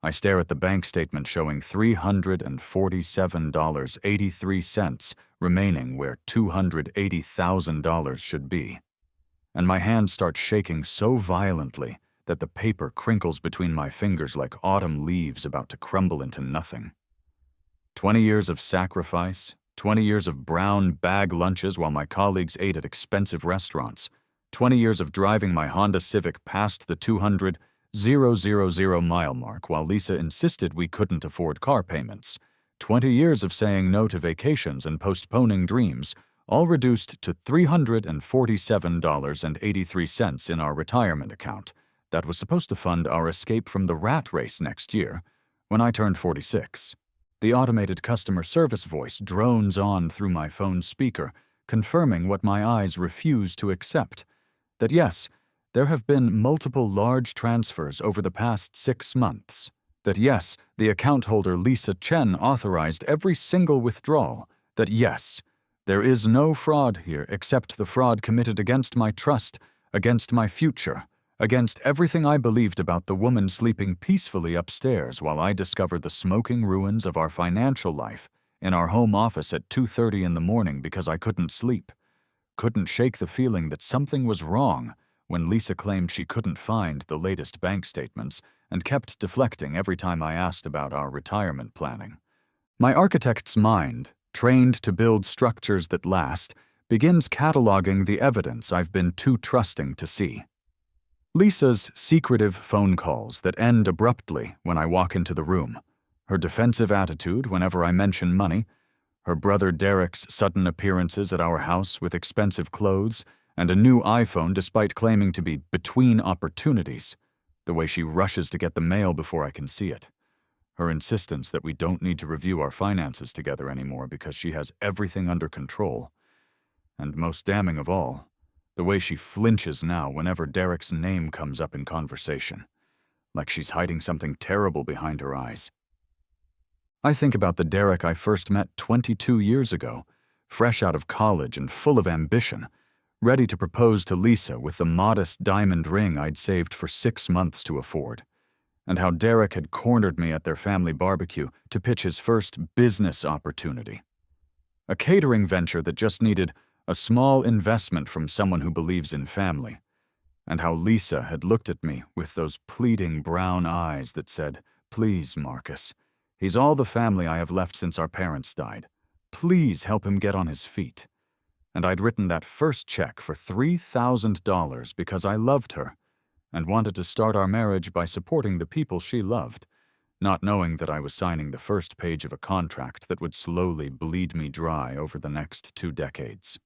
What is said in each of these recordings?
I stare at the bank statement showing $347.83 remaining where $280,000 should be. And my hand starts shaking so violently that the paper crinkles between my fingers like autumn leaves about to crumble into nothing. 20 years of sacrifice, 20 years of brown bag lunches while my colleagues ate at expensive restaurants, 20 years of driving my Honda Civic past the 200,000 mile mark while Lisa insisted we couldn't afford car payments, 20 years of saying no to vacations and postponing dreams, all reduced to $347.83 in our retirement account that was supposed to fund our escape from the rat race next year when I turned 46. The automated customer service voice drones on through my phone's speaker, confirming what my eyes refuse to accept, that yes, there have been multiple large transfers over the past 6 months, that yes, the account holder Lisa Chen authorized every single withdrawal, that yes, there is no fraud here except the fraud committed against my trust, against my future, against everything I believed about the woman sleeping peacefully upstairs while I discovered the smoking ruins of our financial life in our home office at 2:30 in the morning because I couldn't sleep, couldn't shake the feeling that something was wrong when Lisa claimed she couldn't find the latest bank statements and kept deflecting every time I asked about our retirement planning. My architect's mind, trained to build structures that last, begins cataloging the evidence I've been too trusting to see. Lisa's secretive phone calls that end abruptly when I walk into the room, her defensive attitude whenever I mention money, her brother Derek's sudden appearances at our house with expensive clothes and a new iPhone despite claiming to be between opportunities, the way she rushes to get the mail before I can see it, her insistence that we don't need to review our finances together anymore because she has everything under control, and most damning of all, the way she flinches now whenever Derek's name comes up in conversation, like she's hiding something terrible behind her eyes. I think about the Derek I first met 22 years ago, fresh out of college and full of ambition, ready to propose to Lisa with the modest diamond ring I'd saved for 6 months to afford, and how Derek had cornered me at their family barbecue to pitch his first business opportunity. A catering venture that just needed a small investment from someone who believes in family, and how Lisa had looked at me with those pleading brown eyes that said, "Please, Marcus, he's all the family I have left since our parents died. Please help him get on his feet." And I'd written that first check for $3,000 because I loved her and wanted to start our marriage by supporting the people she loved, not knowing that I was signing the first page of a contract that would slowly bleed me dry over the next 2 decades.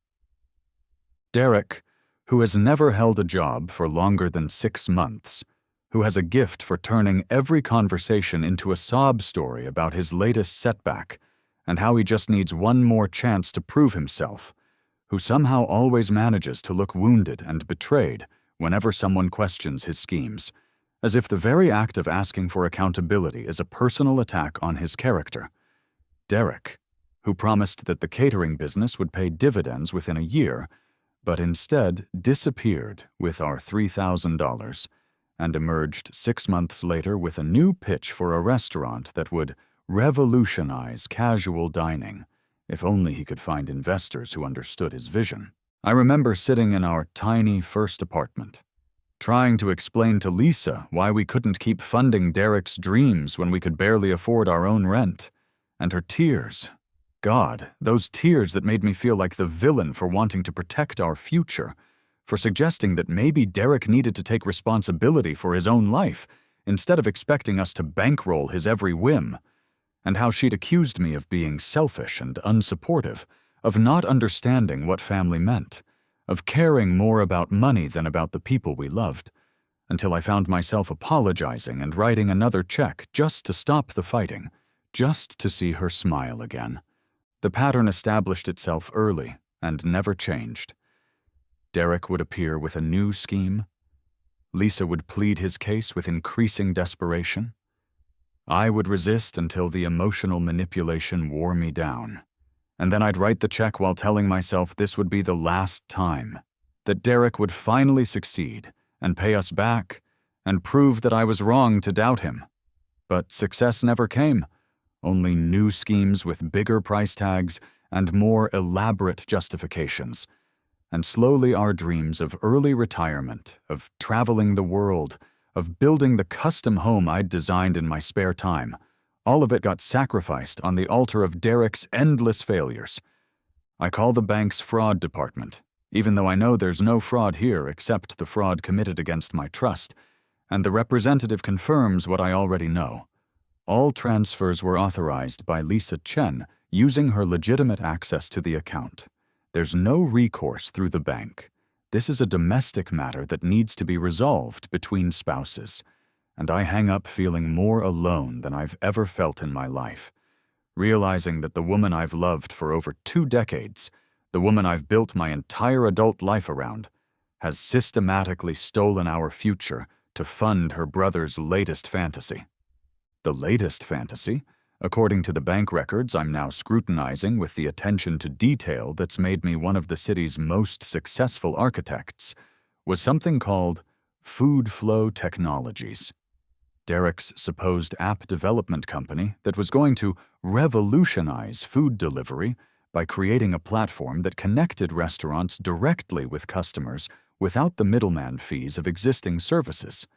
Derek, who has never held a job for longer than 6 months, who has a gift for turning every conversation into a sob story about his latest setback and how he just needs one more chance to prove himself, who somehow always manages to look wounded and betrayed whenever someone questions his schemes, as if the very act of asking for accountability is a personal attack on his character. Derek, who promised that the catering business would pay dividends within a year, but instead disappeared with our $3,000 and emerged 6 months later with a new pitch for a restaurant that would revolutionize casual dining, if only he could find investors who understood his vision. I remember sitting in our tiny first apartment, trying to explain to Lisa why we couldn't keep funding Derek's dreams when we could barely afford our own rent, and her tears. God, those tears that made me feel like the villain for wanting to protect our future, for suggesting that maybe Derek needed to take responsibility for his own life instead of expecting us to bankroll his every whim, and how she'd accused me of being selfish and unsupportive, of not understanding what family meant, of caring more about money than about the people we loved, until I found myself apologizing and writing another check just to stop the fighting, just to see her smile again. The pattern established itself early and never changed. Derek would appear with a new scheme. Lisa would plead his case with increasing desperation. I would resist until the emotional manipulation wore me down. And then I'd write the check while telling myself this would be the last time, that Derek would finally succeed and pay us back and prove that I was wrong to doubt him. But success never came. Only new schemes with bigger price tags and more elaborate justifications. And slowly our dreams of early retirement, of traveling the world, of building the custom home I'd designed in my spare time, all of it got sacrificed on the altar of Derek's endless failures. I call the bank's fraud department, even though I know there's no fraud here except the fraud committed against my trust, and the representative confirms what I already know. All transfers were authorized by Lisa Chen using her legitimate access to the account. There's no recourse through the bank. This is a domestic matter that needs to be resolved between spouses, and I hang up feeling more alone than I've ever felt in my life, realizing that the woman I've loved for over 2 decades, the woman I've built my entire adult life around, has systematically stolen our future to fund her brother's latest fantasy. The latest fantasy, according to the bank records I'm now scrutinizing with the attention to detail that's made me one of the city's most successful architects, was something called Food Flow Technologies, Derek's supposed app development company that was going to revolutionize food delivery by creating a platform that connected restaurants directly with customers without the middleman fees of existing services.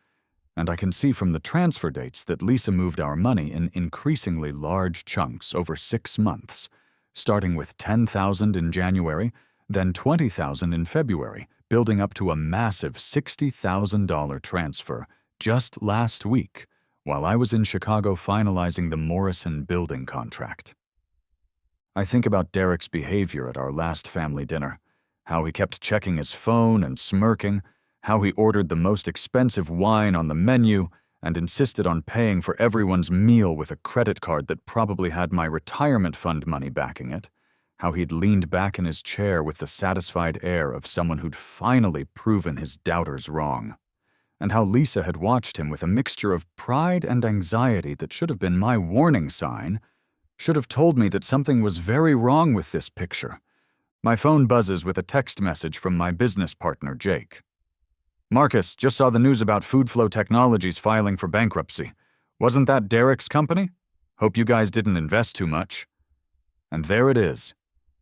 And I can see from the transfer dates that Lisa moved our money in increasingly large chunks over 6 months, starting with $10,000 in January, then $20,000 in February, building up to a massive $60,000 transfer just last week, while I was in Chicago finalizing the Morrison building contract. I think about Derek's behavior at our last family dinner, how he kept checking his phone and smirking, how he ordered the most expensive wine on the menu and insisted on paying for everyone's meal with a credit card that probably had my retirement fund money backing it, how he'd leaned back in his chair with the satisfied air of someone who'd finally proven his doubters wrong, and how Lisa had watched him with a mixture of pride and anxiety that should have been my warning sign, should have told me that something was very wrong with this picture. My phone buzzes with a text message from my business partner, Jake. "Marcus, just saw the news about Food Flow Technologies filing for bankruptcy. Wasn't that Derek's company? Hope you guys didn't invest too much." And there it is,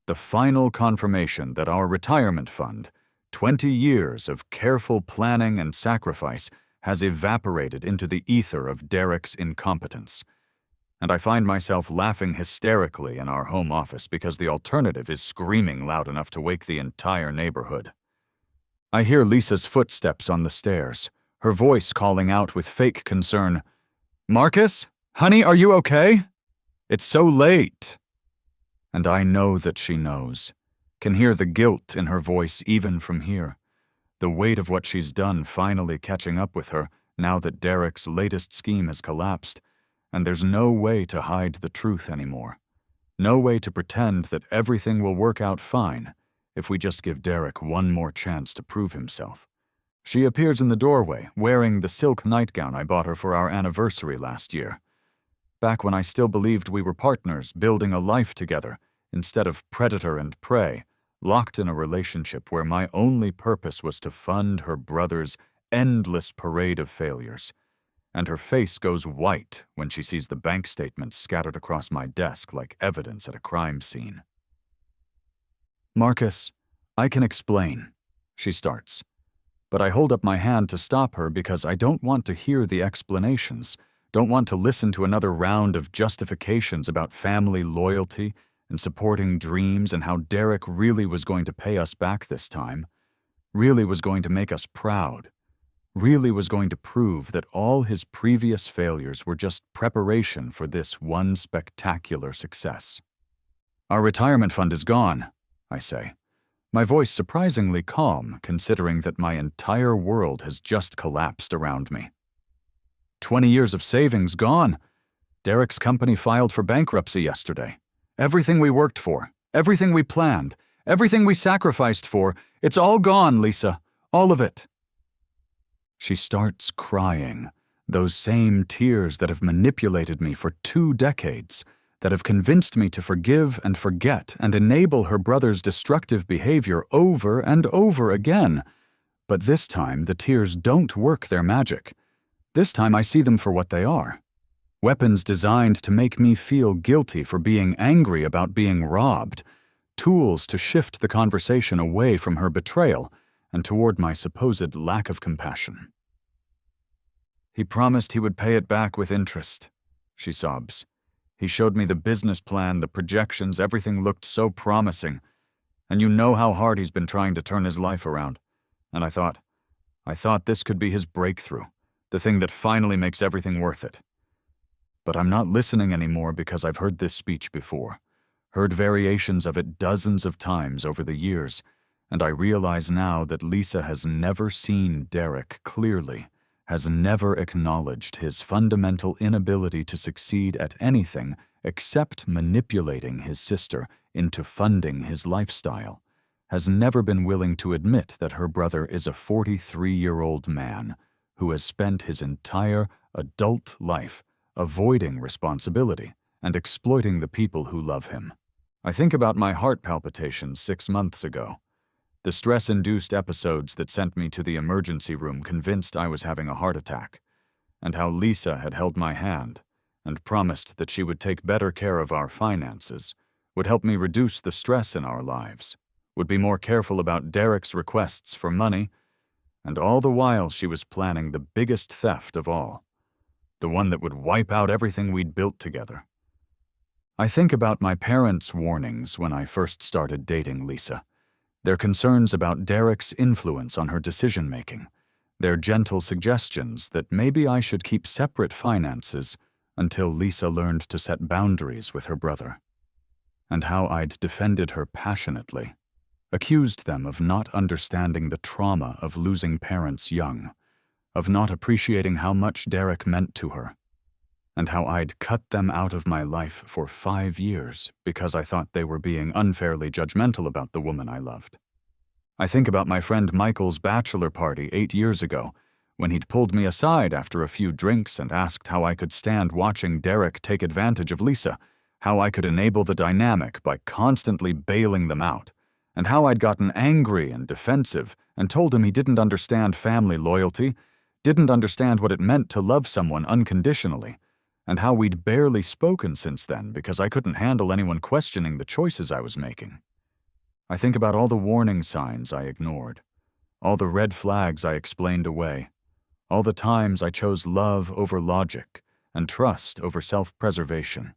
the final confirmation that our retirement fund, 20 years of careful planning and sacrifice, has evaporated into the ether of Derek's incompetence. And I find myself laughing hysterically in our home office because the alternative is screaming loud enough to wake the entire neighborhood. I hear Lisa's footsteps on the stairs, her voice calling out with fake concern, "Marcus? Honey, are you okay? It's so late." And I know that she knows, can hear the guilt in her voice even from here, the weight of what she's done finally catching up with her now that Derek's latest scheme has collapsed, and there's no way to hide the truth anymore. No way to pretend that everything will work out fine if we just give Derek one more chance to prove himself. She appears in the doorway, wearing the silk nightgown I bought her for our anniversary last year. Back when I still believed we were partners, building a life together, instead of predator and prey, locked in a relationship where my only purpose was to fund her brother's endless parade of failures. And her face goes white when she sees the bank statements scattered across my desk like evidence at a crime scene. "Marcus, I can explain," she starts. But I hold up my hand to stop her because I don't want to hear the explanations, don't want to listen to another round of justifications about family loyalty and supporting dreams and how Derek really was going to pay us back this time, really was going to make us proud, really was going to prove that all his previous failures were just preparation for this one spectacular success. "Our retirement fund is gone," I say, my voice surprisingly calm considering that my entire world has just collapsed around me. 20 years of savings gone. Derek's company filed for bankruptcy yesterday. Everything we worked for, everything we planned, everything we sacrificed for, it's all gone, Lisa. All of it. She starts crying, those same tears that have manipulated me for 2 decades, that have convinced me to forgive and forget and enable her brother's destructive behavior over and over again. But this time, the tears don't work their magic. This time I see them for what they are. Weapons designed to make me feel guilty for being angry about being robbed. Tools to shift the conversation away from her betrayal and toward my supposed lack of compassion. "He promised he would pay it back with interest," she sobs. "He showed me the business plan, the projections, everything looked so promising. And you know how hard he's been trying to turn his life around. And I thought this could be his breakthrough, the thing that finally makes everything worth it. But I'm not listening anymore because I've heard this speech before, heard variations of it dozens of times over the years, and I realize now that Lisa has never seen Derek clearly, has never acknowledged his fundamental inability to succeed at anything except manipulating his sister into funding his lifestyle, has never been willing to admit that her brother is a 43-year-old man who has spent his entire adult life avoiding responsibility and exploiting the people who love him. I think about my heart palpitations 6 months ago, the stress-induced episodes that sent me to the emergency room convinced I was having a heart attack, and how Lisa had held my hand and promised that she would take better care of our finances, would help me reduce the stress in our lives, would be more careful about Derek's requests for money, and all the while she was planning the biggest theft of all, the one that would wipe out everything we'd built together. I think about my parents' warnings when I first started dating Lisa, their concerns about Derek's influence on her decision-making, their gentle suggestions that maybe I should keep separate finances until Lisa learned to set boundaries with her brother, and how I'd defended her passionately, accused them of not understanding the trauma of losing parents young, of not appreciating how much Derek meant to her, and how I'd cut them out of my life for 5 years because I thought they were being unfairly judgmental about the woman I loved. I think about my friend Michael's bachelor party 8 years ago, when he'd pulled me aside after a few drinks and asked how I could stand watching Derek take advantage of Lisa, how I could enable the dynamic by constantly bailing them out, and how I'd gotten angry and defensive and told him he didn't understand family loyalty, didn't understand what it meant to love someone unconditionally, and how we'd barely spoken since then because I couldn't handle anyone questioning the choices I was making. I think about all the warning signs I ignored, all the red flags I explained away, all the times I chose love over logic and trust over self-preservation.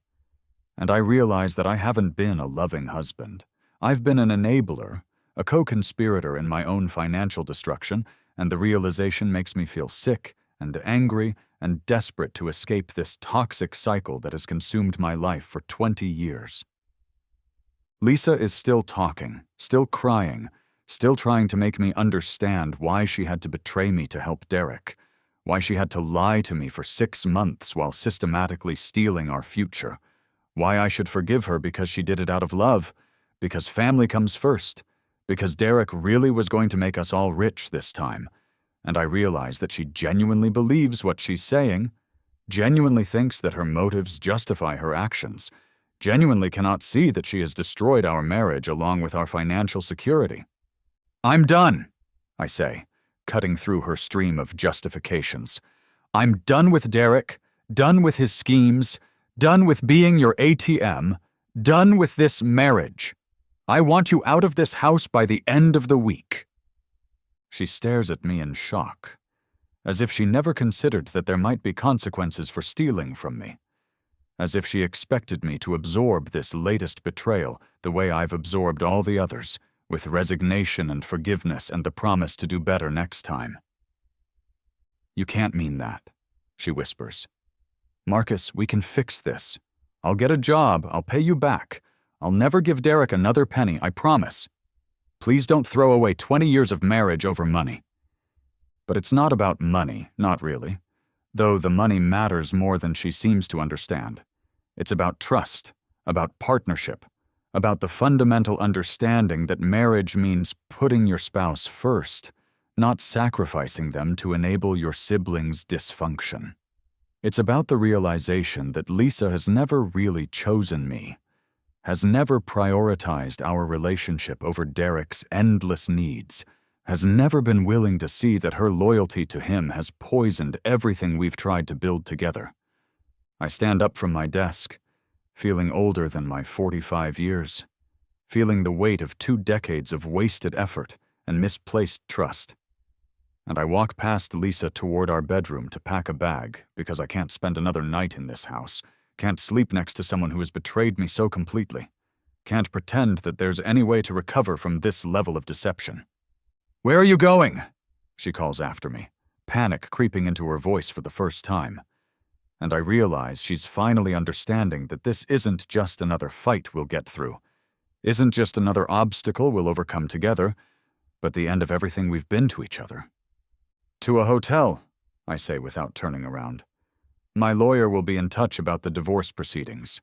And I realize that I haven't been a loving husband. I've been an enabler, a co-conspirator in my own financial destruction, and the realization makes me feel sick and angry and desperate to escape this toxic cycle that has consumed my life for 20 years. Lisa is still talking, still crying, still trying to make me understand why she had to betray me to help Derek, why she had to lie to me for 6 months while systematically stealing our future, why I should forgive her because she did it out of love, because family comes first, because Derek really was going to make us all rich this time, and I realize that she genuinely believes what she's saying, genuinely thinks that her motives justify her actions, genuinely cannot see that she has destroyed our marriage along with our financial security. "I'm done," I say, cutting through her stream of justifications. "I'm done with Derek, done with his schemes, done with being your ATM, done with this marriage. I want you out of this house by the end of the week." She stares at me in shock, as if she never considered that there might be consequences for stealing from me, as if she expected me to absorb this latest betrayal the way I've absorbed all the others, with resignation and forgiveness and the promise to do better next time. "You can't mean that," she whispers. "Marcus, we can fix this. I'll get a job, I'll pay you back. I'll never give Derek another penny, I promise. Please don't throw away 20 years of marriage over money." But it's not about money, not really, though the money matters more than she seems to understand. It's about trust, about partnership, about the fundamental understanding that marriage means putting your spouse first, not sacrificing them to enable your siblings' dysfunction. It's about the realization that Lisa has never really chosen me, has never prioritized our relationship over Derek's endless needs, has never been willing to see that her loyalty to him has poisoned everything we've tried to build together. I stand up from my desk, feeling older than my 45 years, feeling the weight of 2 decades of wasted effort and misplaced trust. And I walk past Lisa toward our bedroom to pack a bag because I can't spend another night in this house, can't sleep next to someone who has betrayed me so completely, can't pretend that there's any way to recover from this level of deception. "Where are you going?" she calls after me, panic creeping into her voice for the first time. And I realize she's finally understanding that this isn't just another fight we'll get through, isn't just another obstacle we'll overcome together, but the end of everything we've been to each other. "To a hotel," I say without turning around. "My lawyer will be in touch about the divorce proceedings."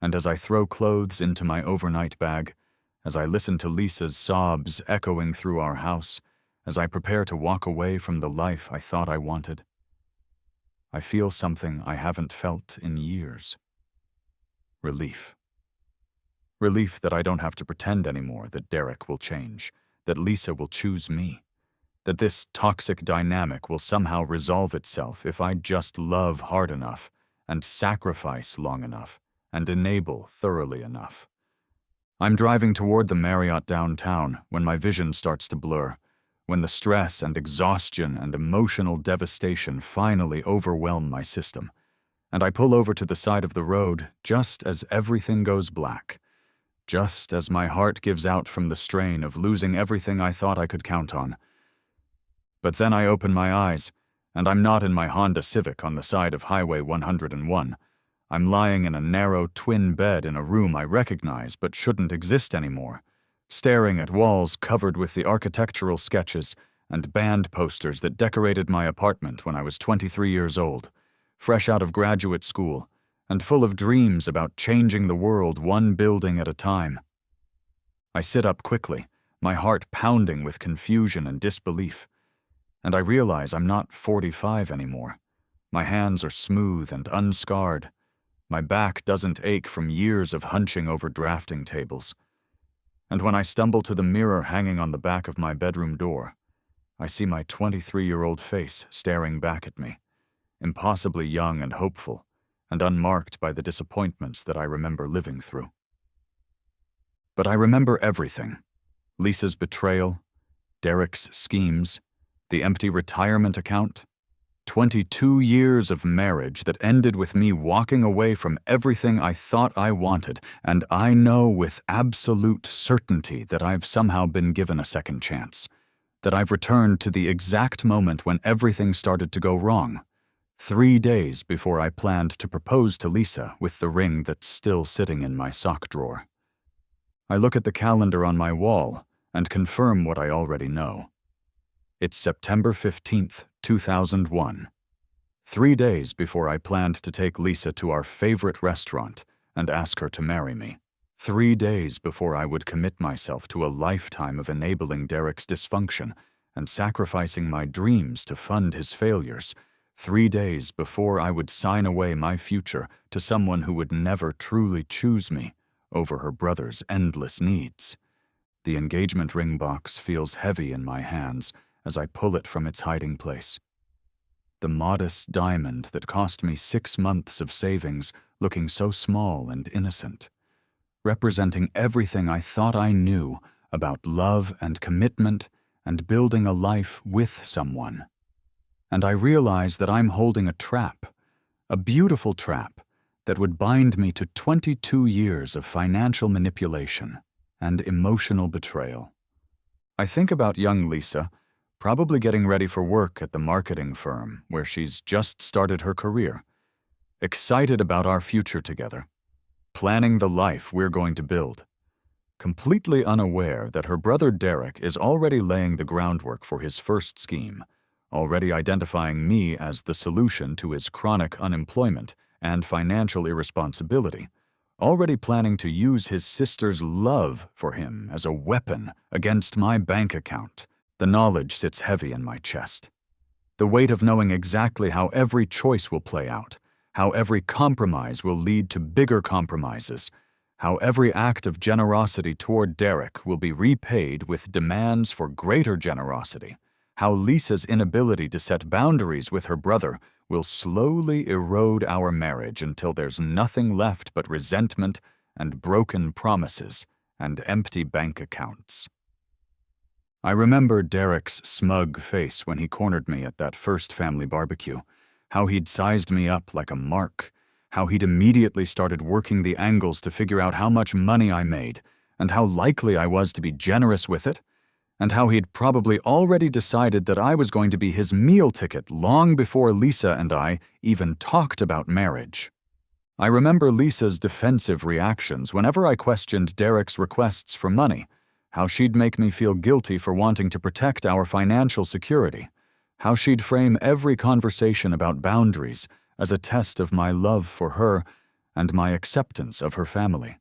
And as I throw clothes into my overnight bag, as I listen to Lisa's sobs echoing through our house, as I prepare to walk away from the life I thought I wanted, I feel something I haven't felt in years. Relief. Relief that I don't have to pretend anymore that Derek will change, that Lisa will choose me, that this toxic dynamic will somehow resolve itself if I just love hard enough and sacrifice long enough and enable thoroughly enough. I'm driving toward the Marriott downtown when my vision starts to blur, when the stress and exhaustion and emotional devastation finally overwhelm my system, and I pull over to the side of the road just as everything goes black, just as my heart gives out from the strain of losing everything I thought I could count on. But then I open my eyes, and I'm not in my Honda Civic on the side of Highway 101. I'm lying in a narrow twin bed in a room I recognize but shouldn't exist anymore, staring at walls covered with the architectural sketches and band posters that decorated my apartment when I was 23 years old, fresh out of graduate school, and full of dreams about changing the world one building at a time. I sit up quickly, my heart pounding with confusion and disbelief. And I realize I'm not 45 anymore. My hands are smooth and unscarred. My back doesn't ache from years of hunching over drafting tables. And when I stumble to the mirror hanging on the back of my bedroom door, I see my 23-year-old face staring back at me, impossibly young and hopeful, and unmarked by the disappointments that I remember living through. But I remember everything: Lisa's betrayal, Derek's schemes, the empty retirement account, 22 years of marriage that ended with me walking away from everything I thought I wanted, and I know with absolute certainty that I've somehow been given a second chance, that I've returned to the exact moment when everything started to go wrong, 3 days before I planned to propose to Lisa with the ring that's still sitting in my sock drawer. I look at the calendar on my wall and confirm what I already know. It's September 15th, 2001. 3 days before I planned to take Lisa to our favorite restaurant and ask her to marry me. 3 days before I would commit myself to a lifetime of enabling Derek's dysfunction and sacrificing my dreams to fund his failures. 3 days before I would sign away my future to someone who would never truly choose me over her brother's endless needs. The engagement ring box feels heavy in my hands as I pull it from its hiding place. The modest diamond that cost me 6 months of savings looking so small and innocent, representing everything I thought I knew about love and commitment and building a life with someone. And I realize that I'm holding a trap, a beautiful trap that would bind me to 22 years of financial manipulation and emotional betrayal. I think about young Lisa, probably getting ready for work at the marketing firm where she's just started her career, excited about our future together, planning the life we're going to build, completely unaware that her brother Derek is already laying the groundwork for his first scheme, already identifying me as the solution to his chronic unemployment and financial irresponsibility, already planning to use his sister's love for him as a weapon against my bank account. The knowledge sits heavy in my chest. The weight of knowing exactly how every choice will play out, how every compromise will lead to bigger compromises, how every act of generosity toward Derek will be repaid with demands for greater generosity, how Lisa's inability to set boundaries with her brother will slowly erode our marriage until there's nothing left but resentment and broken promises and empty bank accounts. I remember Derek's smug face when he cornered me at that first family barbecue, how he'd sized me up like a mark, how he'd immediately started working the angles to figure out how much money I made and how likely I was to be generous with it, and how he'd probably already decided that I was going to be his meal ticket long before Lisa and I even talked about marriage. I remember Lisa's defensive reactions whenever I questioned Derek's requests for money, how she'd make me feel guilty for wanting to protect our financial security, how she'd frame every conversation about boundaries as a test of my love for her and my acceptance of her family,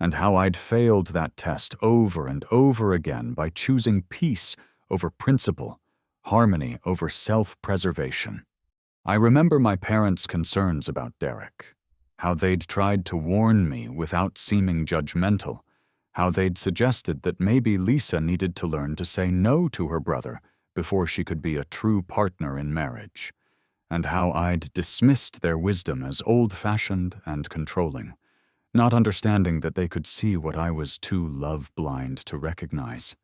and how I'd failed that test over and over again by choosing peace over principle, harmony over self-preservation. I remember my parents' concerns about Derek, how they'd tried to warn me without seeming judgmental, how they'd suggested that maybe Lisa needed to learn to say no to her brother before she could be a true partner in marriage, and how I'd dismissed their wisdom as old-fashioned and controlling, not understanding that they could see what I was too love-blind to recognize.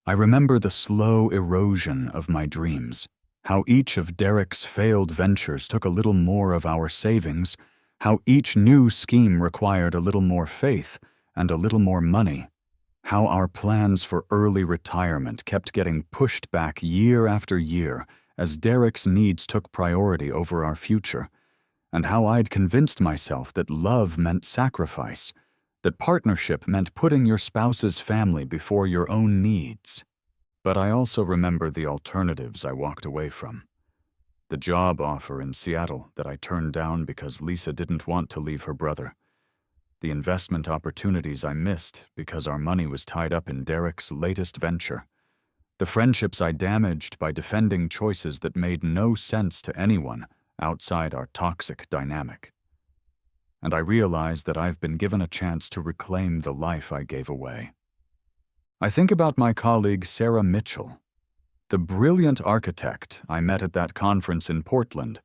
I remember the slow erosion of my dreams, how each of Derek's failed ventures took a little more of our savings, how each new scheme required a little more faith and a little more money, how our plans for early retirement kept getting pushed back year after year as Derek's needs took priority over our future, and how I'd convinced myself that love meant sacrifice, that partnership meant putting your spouse's family before your own needs. But I also remember the alternatives I walked away from. The job offer in Seattle that I turned down because Lisa didn't want to leave her brother. The investment opportunities I missed because our money was tied up in Derek's latest venture. The friendships I damaged by defending choices that made no sense to anyone outside our toxic dynamic. And I realize that I've been given a chance to reclaim the life I gave away. I think about my colleague Sarah Mitchell, the brilliant architect I met at that conference in Portland,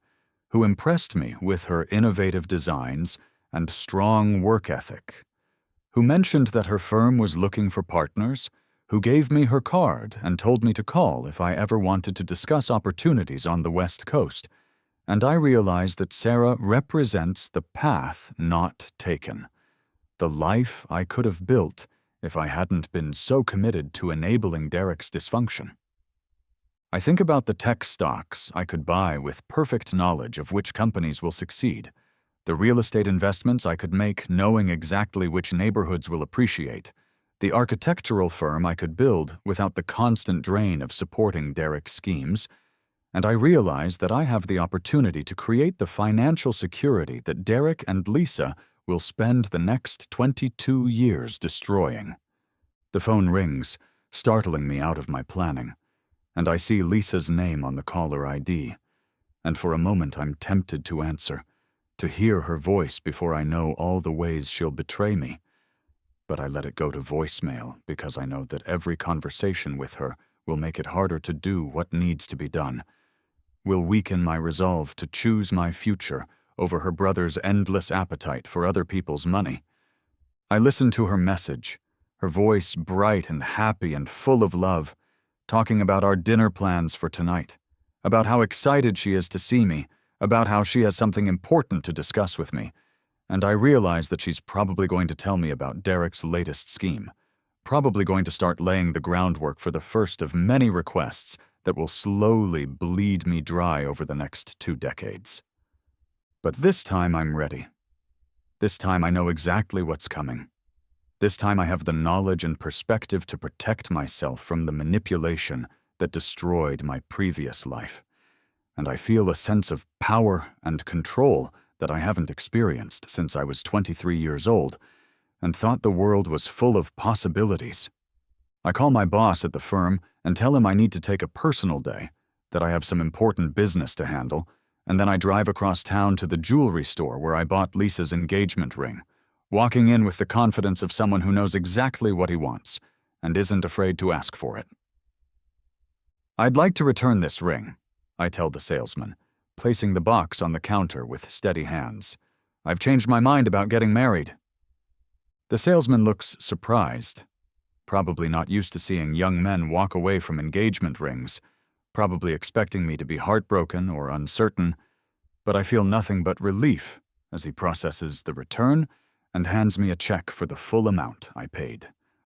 who impressed me with her innovative designs and strong work ethic, who mentioned that her firm was looking for partners, who gave me her card and told me to call if I ever wanted to discuss opportunities on the West Coast, and I realized that Sarah represents the path not taken, the life I could have built if I hadn't been so committed to enabling Derek's dysfunction. I think about the tech stocks I could buy with perfect knowledge of which companies will succeed, the real estate investments I could make knowing exactly which neighborhoods will appreciate, the architectural firm I could build without the constant drain of supporting Derek's schemes, and I realize that I have the opportunity to create the financial security that Derek and Lisa will spend the next 22 years destroying. The phone rings, startling me out of my planning, and I see Lisa's name on the caller ID, and for a moment I'm tempted to answer, to hear her voice before I know all the ways she'll betray me. But I let it go to voicemail because I know that every conversation with her will make it harder to do what needs to be done, will weaken my resolve to choose my future over her brother's endless appetite for other people's money. I listened to her message, her voice bright and happy and full of love, talking about our dinner plans for tonight, about how excited she is to see me, about how she has something important to discuss with me, and I realize that she's probably going to tell me about Derek's latest scheme, probably going to start laying the groundwork for the first of many requests that will slowly bleed me dry over the next 2 decades. But this time I'm ready. This time I know exactly what's coming. This time I have the knowledge and perspective to protect myself from the manipulation that destroyed my previous life. And I feel a sense of power and control that I haven't experienced since I was 23 years old and thought the world was full of possibilities. I call my boss at the firm and tell him I need to take a personal day, that I have some important business to handle, and then I drive across town to the jewelry store where I bought Lisa's engagement ring, walking in with the confidence of someone who knows exactly what he wants and isn't afraid to ask for it. "I'd like to return this ring," I tell the salesman, placing the box on the counter with steady hands. "I've changed my mind about getting married." The salesman looks surprised, probably not used to seeing young men walk away from engagement rings, probably expecting me to be heartbroken or uncertain, but I feel nothing but relief as he processes the return and hands me a check for the full amount I paid.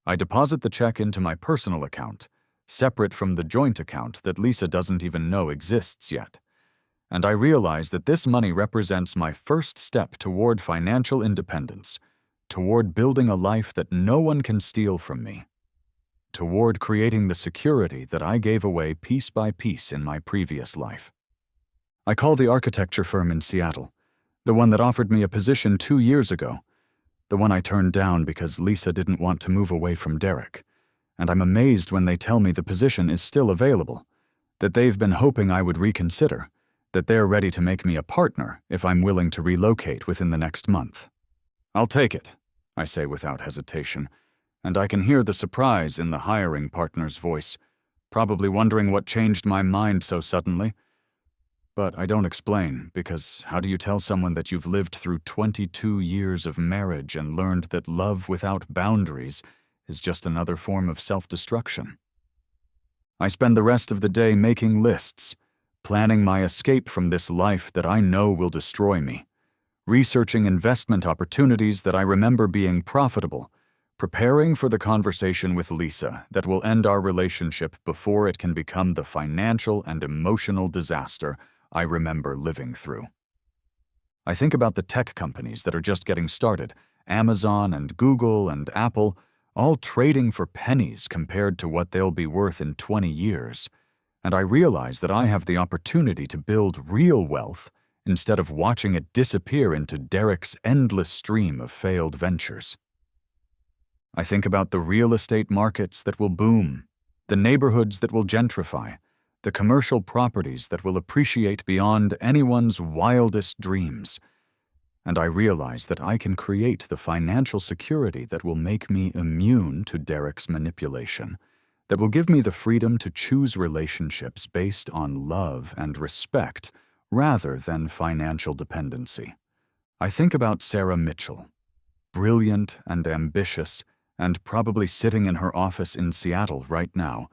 I deposit the check into my personal account, separate from the joint account that Lisa doesn't even know exists yet. And I realize that this money represents my first step toward financial independence, toward building a life that no one can steal from me, toward creating the security that I gave away piece by piece in my previous life. I call the architecture firm in Seattle, the one that offered me a position 2 years ago, the one I turned down because Lisa didn't want to move away from Derek, and I'm amazed when they tell me the position is still available, that they've been hoping I would reconsider, that they're ready to make me a partner if I'm willing to relocate within the next month. "I'll take it," I say without hesitation, and I can hear the surprise in the hiring partner's voice, probably wondering what changed my mind so suddenly. But I don't explain, because how do you tell someone that you've lived through 22 years of marriage and learned that love without boundaries is just another form of self-destruction? I spend the rest of the day making lists, planning my escape from this life that I know will destroy me, researching investment opportunities that I remember being profitable, preparing for the conversation with Lisa that will end our relationship before it can become the financial and emotional disaster I remember living through. I think about the tech companies that are just getting started, Amazon and Google and Apple, all trading for pennies compared to what they'll be worth in 20 years. And I realize that I have the opportunity to build real wealth instead of watching it disappear into Derek's endless stream of failed ventures. I think about the real estate markets that will boom, the neighborhoods that will gentrify, the commercial properties that will appreciate beyond anyone's wildest dreams. And I realize that I can create the financial security that will make me immune to Derek's manipulation, that will give me the freedom to choose relationships based on love and respect rather than financial dependency. I think about Sarah Mitchell, brilliant and ambitious, and probably sitting in her office in Seattle right now,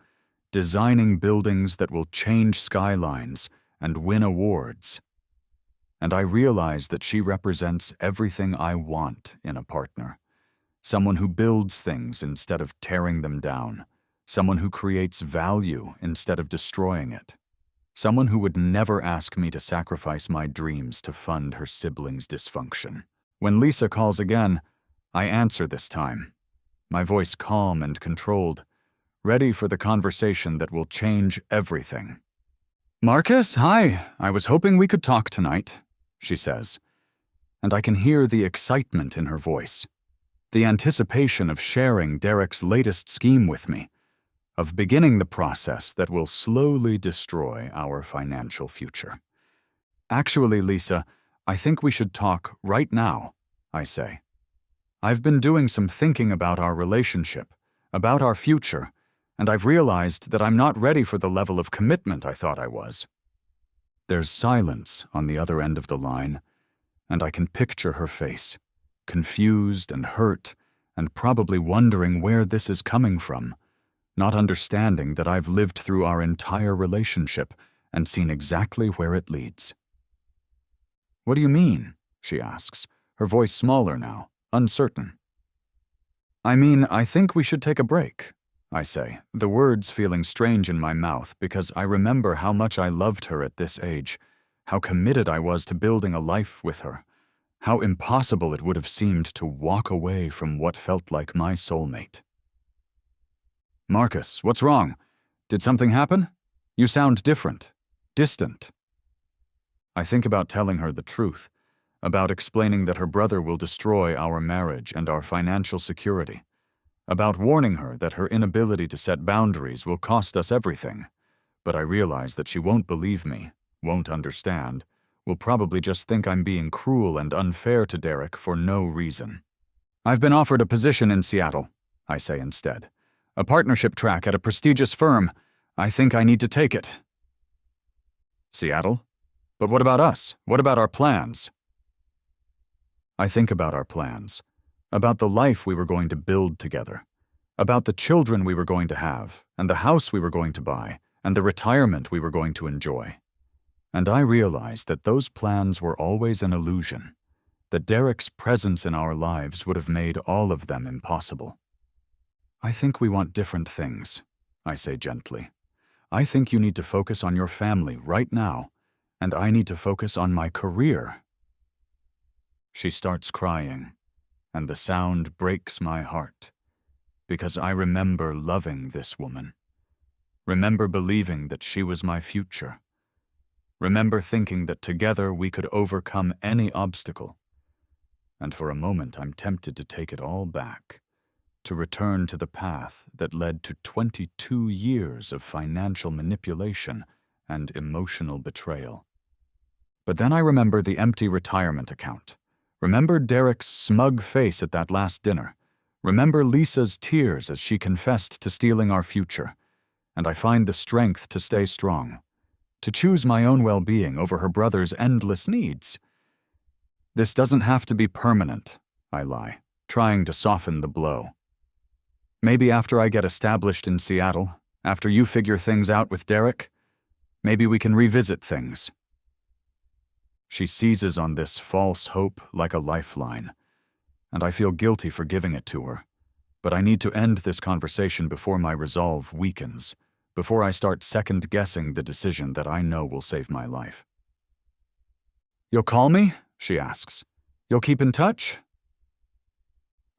designing buildings that will change skylines and win awards. And I realize that she represents everything I want in a partner. Someone who builds things instead of tearing them down. Someone who creates value instead of destroying it. Someone who would never ask me to sacrifice my dreams to fund her siblings' dysfunction. When Lisa calls again, I answer this time, my voice calm and controlled, ready for the conversation that will change everything. "Marcus, hi. I was hoping we could talk tonight," she says, and I can hear the excitement in her voice, the anticipation of sharing Derek's latest scheme with me, of beginning the process that will slowly destroy our financial future. "Actually, Lisa, I think we should talk right now," I say. "I've been doing some thinking about our relationship, about our future, and I've realized that I'm not ready for the level of commitment I thought I was." There's silence on the other end of the line, and I can picture her face, confused and hurt, and probably wondering where this is coming from, not understanding that I've lived through our entire relationship and seen exactly where it leads. "What do you mean?" she asks, her voice smaller now, uncertain. "I mean, I think we should take a break," I say, the words feeling strange in my mouth because I remember how much I loved her at this age, how committed I was to building a life with her, how impossible it would have seemed to walk away from what felt like my soulmate. "Marcus, what's wrong? Did something happen? You sound different, distant." I think about telling her the truth, about explaining that her brother will destroy our marriage and our financial security, about warning her that her inability to set boundaries will cost us everything. But I realize that she won't believe me, won't understand, will probably just think I'm being cruel and unfair to Derek for no reason. "I've been offered a position in Seattle," I say instead. "A partnership track at a prestigious firm. I think I need to take it." "Seattle? But what about us? What about our plans? I think about our plans, about the life we were going to build together, about the children we were going to have, and the house we were going to buy, and the retirement we were going to enjoy. And I realized that those plans were always an illusion, that Derek's presence in our lives would have made all of them impossible. I think we want different things, I say gently. I think you need to focus on your family right now, and I need to focus on my career. She starts crying, and the sound breaks my heart, because I remember loving this woman, remember believing that she was my future, remember thinking that together we could overcome any obstacle. And for a moment I'm tempted to take it all back, to return to the path that led to 22 years of financial manipulation and emotional betrayal. But then I remember the empty retirement account. Remember Derek's smug face at that last dinner. Remember Lisa's tears as she confessed to stealing our future. And I find the strength to stay strong, to choose my own well-being over her brother's endless needs. This doesn't have to be permanent, I lie, trying to soften the blow. Maybe after I get established in Seattle, after you figure things out with Derek, maybe we can revisit things. She seizes on this false hope like a lifeline, and I feel guilty for giving it to her. But I need to end this conversation before my resolve weakens, before I start second-guessing the decision that I know will save my life. "You'll call me?" she asks. "You'll keep in touch?"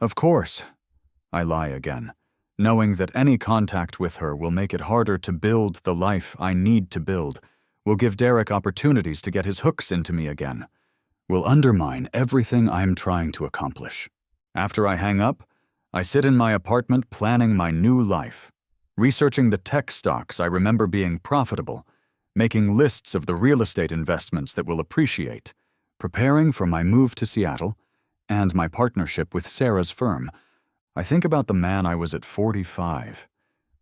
"Of course," I lie again, knowing that any contact with her will make it harder to build the life I need to build, will give Derek opportunities to get his hooks into me again, will undermine everything I'm trying to accomplish. After I hang up, I sit in my apartment planning my new life, researching the tech stocks I remember being profitable, making lists of the real estate investments that will appreciate, preparing for my move to Seattle and my partnership with Sarah's firm. I think about the man I was at 45,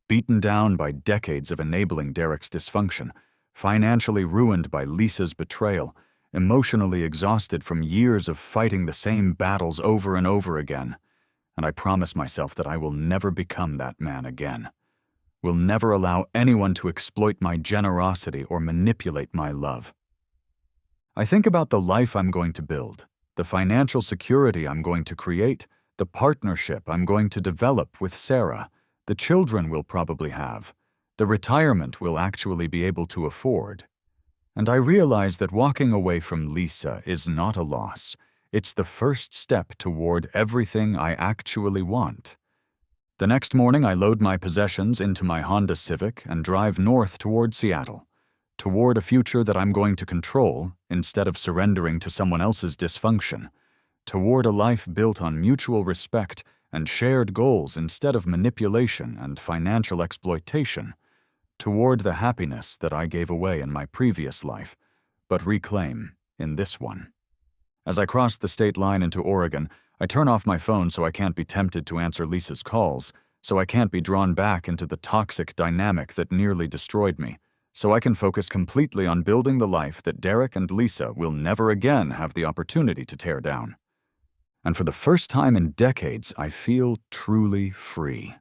beaten down by decades of enabling Derek's dysfunction, financially ruined by Lisa's betrayal, emotionally exhausted from years of fighting the same battles over and over again. And I promise myself that I will never become that man again. Will never allow anyone to exploit my generosity or manipulate my love. I think about the life I'm going to build, the financial security I'm going to create, the partnership I'm going to develop with Sarah, the children we'll probably have, the retirement we'll actually be able to afford. And I realize that walking away from Lisa is not a loss. It's the first step toward everything I actually want. The next morning, I load my possessions into my Honda Civic and drive north toward Seattle, toward a future that I'm going to control instead of surrendering to someone else's dysfunction, toward a life built on mutual respect and shared goals instead of manipulation and financial exploitation, toward the happiness that I gave away in my previous life, but reclaim in this one. As I cross the state line into Oregon, I turn off my phone so I can't be tempted to answer Lisa's calls, so I can't be drawn back into the toxic dynamic that nearly destroyed me, so I can focus completely on building the life that Derek and Lisa will never again have the opportunity to tear down. And for the first time in decades, I feel truly free.